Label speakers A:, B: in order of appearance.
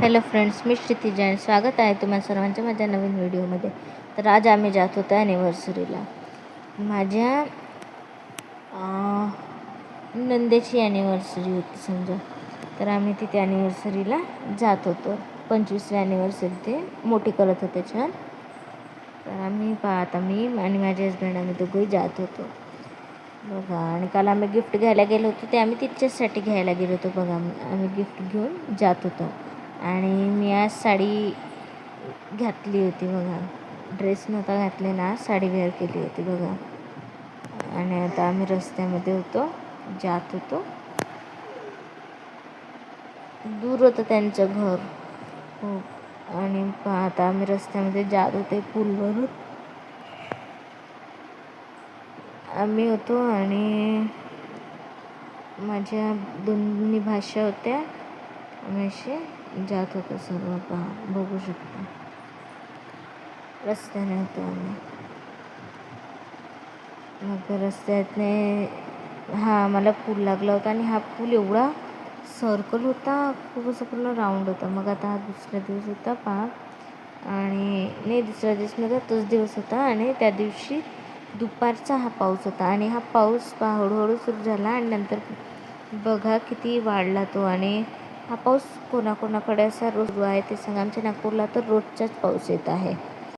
A: Hello friends, मी क्षितिजा आणि स्वागत आहे तुम्हा सर्वांच्या माझ्या नवीन व्हिडिओमध्ये. तर आज आम्ही जात होतो ॲनिव्हर्सरीला. माझ्या नंदेची ॲनिव्हर्सरी होती समजा. तर आम्ही तिथे ॲनिव्हर्सरीला जात होतो. 25वी ॲनिव्हर्सरी ते मोठी करत होते छान. तर आम्ही मी आणि माझे हजबंड आम्ही दोघंही जात होतो बघा. आणि काल आम्ही गिफ्ट घ्यायला गेलो होतो, ते आम्ही तिच्याचसाठी घ्यायला गेलो होतो बघा. आम्ही गिफ्ट घेऊन जात होतो. आणि मी आज साडी घातली होती बघा. ड्रेस नव्हता घातलेला, आज साडी वेअर केली होती बघा. आणि आता आम्ही रस्त्यामध्ये होतो, जात होतो. दूर होतं त्यांचं घर हो. आणि आता आम्ही रस्त्यामध्ये जात होते. पूलवरून आम्ही होतो आणि माझ्या दोन्ही भाषा होत्या. आम्ही असे जात होतो सर्व बघू शकतो. रस्त्याने होतो आम्ही. मग रस्त्याने मला पूल लागला होता. आणि हा पूल एवढा सर्कल होता, खूप असं पूर्ण राऊंड होता. मग आता हा दुसरा दिवस होता आणि नाही, दुसरा दिवस नव्हता, तोच दिवस होता. आणि त्या दिवशी दुपारचा हा पाऊस होता. आणि हा पाऊस हळूहळू सुरू झाला आणि नंतर बघा किती वाढला तो. आणि हा पाऊस कोणाकोणाकडे असा रोज आहे ते सांगा. आमच्या नागपूरला तर रोजचाच पाऊस येत आहे.